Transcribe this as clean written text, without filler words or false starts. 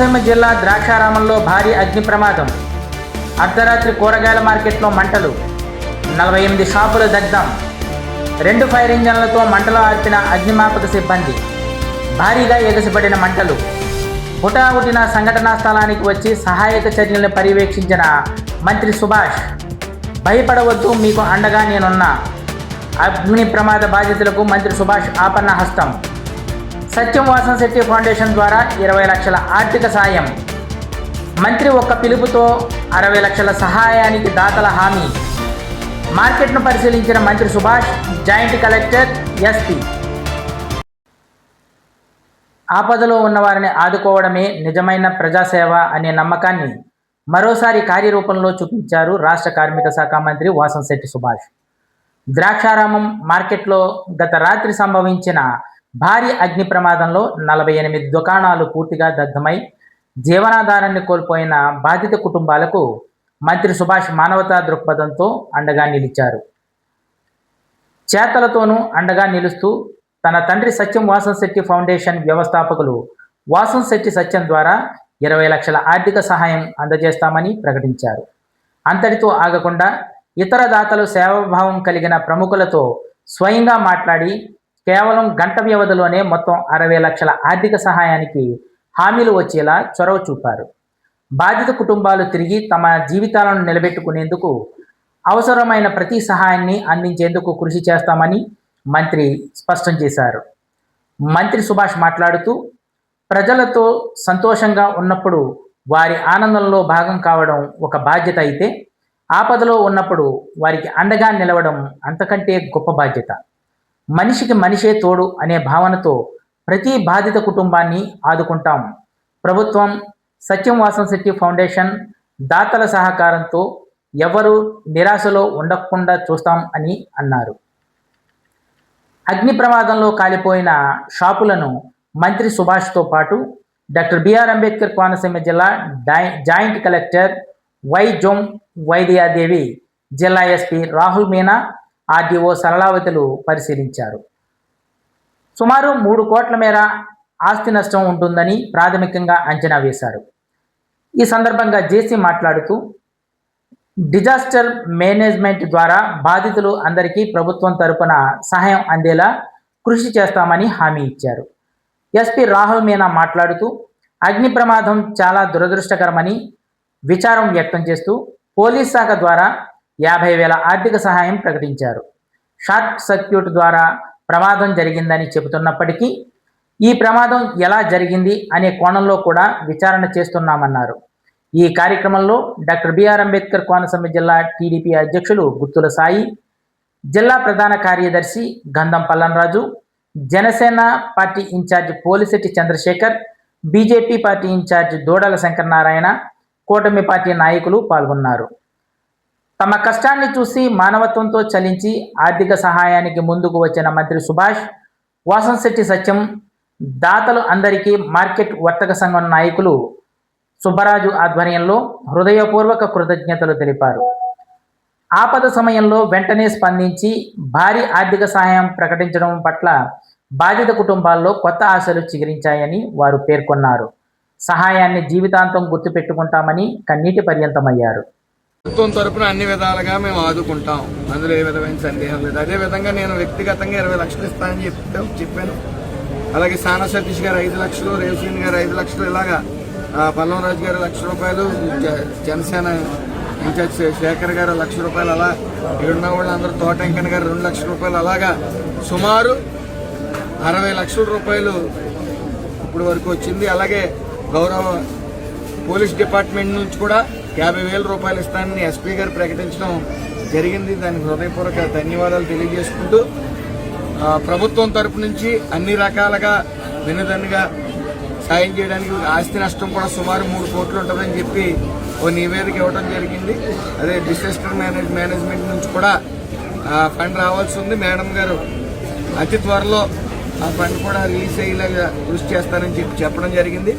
కోనసీమ జిల్లా ద్రాక్షారామంలో భారీ అగ్ని ప్రమాదం. అర్ధరాత్రి కూరగాయల మార్కెట్లో మంటలు. 48 షాపులు దగ్ధం. 2 ఫైర్ ఇంజన్లతో మంటలు ఆర్పిన అగ్నిమాపక సిబ్బంది. భారీగా ఎగసిపడిన మంటలు. హుటాహుటిన సంఘటనా స్థలానికి వచ్చి సహాయక చర్యలను పర్యవేక్షించిన మంత్రి సుభాష్. భయపడవద్దు, మీకు అండగా నేనున్నా. అగ్ని ప్రమాద బాధితులకు మంత్రి సుభాష్ ఆపన్న హస్తం. సత్యం వాసంశెట్టి ఫౌండేషన్ ద్వారా 20 లక్షల ఆర్థిక సాయం. మంత్రి ఒక్క పిలుపుతో 60 లక్షల సహాయానికి దాతల హామీ. మార్కెట్ను పరిశీలించిన మంత్రి సుభాష్, జాయింట్ కలెక్టర్, ఎస్పీ. ఆపదలో ఉన్నవారిని ఆదుకోవడమే నిజమైన ప్రజాసేవ అనే నమ్మకాన్ని మరోసారి కార్యరూపంలో చూపించారు రాష్ట్ర కార్మిక శాఖ మంత్రి వాసంశెట్టి సుభాష్. ద్రాక్షారామం మార్కెట్లో గత రాత్రి సంభవించిన భారీ అగ్ని ప్రమాదంలో 48 దుకాణాలు పూర్తిగా దగ్ధమై జీవనాధారాన్ని కోల్పోయిన బాధిత కుటుంబాలకు మంత్రి సుభాష్ మానవతా దృక్పథంతో అండగా నిలిచారు. చేతలతోనూ అండగా నిలుస్తూ తన తండ్రి సత్యం వాసంశెట్టి ఫౌండేషన్ వ్యవస్థాపకులు వాసంశెట్టి సత్యం ద్వారా 20 లక్షల ఆర్థిక సహాయం అందజేస్తామని ప్రకటించారు. అంతటితో ఆగకుండా ఇతర దాతలు సేవాభావం కలిగిన ప్రముఖులతో స్వయంగా మాట్లాడి కేవలం గంట వ్యవధిలోనే మొత్తం 60 లక్షల ఆర్థిక సహాయానికి హామీలు వచ్చేలా చొరవ చూపారు. బాధిత కుటుంబాలు తిరిగి తమ జీవితాలను నిలబెట్టుకునేందుకు అవసరమైన ప్రతి సహాయాన్ని అందించేందుకు కృషి చేస్తామని మంత్రి స్పష్టం చేశారు. మంత్రి సుభాష్ మాట్లాడుతూ, ప్రజలతో సంతోషంగా ఉన్నప్పుడు వారి ఆనందంలో భాగం కావడం ఒక బాధ్యత అయితే, ఆపదలో ఉన్నప్పుడు వారికి అండగా నిలవడం అంతకంటే గొప్ప బాధ్యత. మనిషికి మనిషే తోడు అనే భావనతో ప్రతి బాధిత కుటుంబాన్ని ఆదుకుంటాం. ప్రభుత్వం, సత్యం వాసంశెట్టి ఫౌండేషన్ దాతల సహకారంతో ఎవరు నిరాశలో ఉండకుండా చూస్తాం అని అన్నారు. అగ్ని ప్రమాదంలో కాలిపోయిన షాపులను మంత్రి సుభాష్తో పాటు డాక్టర్ బిఆర్ అంబేద్కర్ కోనసీమ జిల్లా జాయింట్ కలెక్టర్ వై జోమ్ వైద్యాదేవి, జిల్లా ఎస్పీ రాహుల్ మీనా, ఆర్డీఓ సరళావతులు పరిశీలించారు. సుమారు 3 కోట్ల మేర ఆస్తి నష్టం ఉంటుందని ప్రాథమికంగా అంచనా వేశారు. ఈ సందర్భంగా జేసీ మాట్లాడుతూ, డిజాస్టర్ మేనేజ్మెంట్ ద్వారా బాధితులు అందరికీ ప్రభుత్వం తరపున సహాయం అందేలా కృషి చేస్తామని హామీ ఇచ్చారు. ఎస్పీ రాహుల్ మీనా మాట్లాడుతూ, అగ్ని ప్రమాదం చాలా దురదృష్టకరమని విచారం వ్యక్తం చేస్తూ పోలీస్ శాఖ ద్వారా 50,000 ఆర్థిక సహాయం ప్రకటించారు. షార్ట్ సర్క్యూట్ ద్వారా ప్రమాదం జరిగిందని చెబుతున్నప్పటికీ ఈ ప్రమాదం ఎలా జరిగింది అనే కోణంలో కూడా విచారణ చేస్తున్నామన్నారు. ఈ కార్యక్రమంలో డాక్టర్ బిఆర్ అంబేద్కర్ కోనసీమ జిల్లా టీడీపీ అధ్యక్షులు గుత్తుల సాయి, జిల్లా ప్రధాన కార్యదర్శి Gandham Pallanraju, Janasena party in-charge Polisetti Chandrasekhar, BJP party in-charge Doodala Sankaranarayana, కూటమి పార్టీ నాయకులు పాల్గొన్నారు. తమ కష్టాన్ని చూసి మానవత్వంతో చలించి ఆర్థిక సహాయానికి ముందుకు వచ్చిన మంత్రి సుభాష్, వాసంశెట్టి సత్యం దాతలు అందరికీ మార్కెట్ వర్తక సంఘం నాయకులు సుబ్బరాజు ఆధ్వర్యంలో హృదయపూర్వక కృతజ్ఞతలు తెలిపారు. ఆపద సమయంలో వెంటనే స్పందించి భారీ ఆర్థిక సహాయం ప్రకటించడం పట్ల బాధిత కుటుంబాల్లో కొత్త ఆశలు చిగురించాయని వారు పేర్కొన్నారు. సహాయాన్ని జీవితాంతం గుర్తుపెట్టుకుంటామని కన్నీటి పర్యంతమయ్యారు. ప్రభుత్వం తరపున అన్ని విధాలుగా మేము ఆదుకుంటాం, అందులో ఏ విధమైన సందేహం లేదు. అదేవిధంగా నేను వ్యక్తిగతంగా 20 లక్షలు ఇస్తానని చెప్పాను. అలాగే సానా సతీష్ గారు 5 లక్షలు, రేవసీని గారు 5 లక్షలు, ఇలాగా పల్లంరాజు గారు 1,00,000 రూపాయలు, జనసేన ఇన్ఛార్జ్ శేఖర్ గారు 1,00,000 రూపాయలు, అలా ఇక్కడున్న వాళ్ళందరూ తోటంకన్ గారు 2 లక్షల రూపాయలు, అలాగా సుమారు 60 లక్షల రూపాయలు ఇప్పుడు వరకు వచ్చింది. అలాగే గౌరవ పోలీస్ డిపార్ట్మెంట్ నుంచి కూడా 50,000 రూపాయలు ఇస్తానని ఎస్పీ గారు ప్రకటించడం జరిగింది. దానికి హృదయపూర్వక ధన్యవాదాలు తెలియజేసుకుంటూ, ప్రభుత్వం తరపు నుంచి అన్ని రకాలుగా వెనుదన్నుగా సాయం చేయడానికి ఆస్తి నష్టం కూడా సుమారు 3 కోట్లు ఉంటుందని చెప్పి ఓ నివేదిక ఇవ్వడం జరిగింది. అదే డిసాస్టర్ మేనేజ్మెంట్ నుంచి కూడా ఫండ్ రావాల్సి ఉంది. మేడం గారు అతి త్వరలో ఆ ఫండ్ కూడా రిలీజ్ అయ్యేలాగా కృషి చేస్తారని చెప్పడం జరిగింది.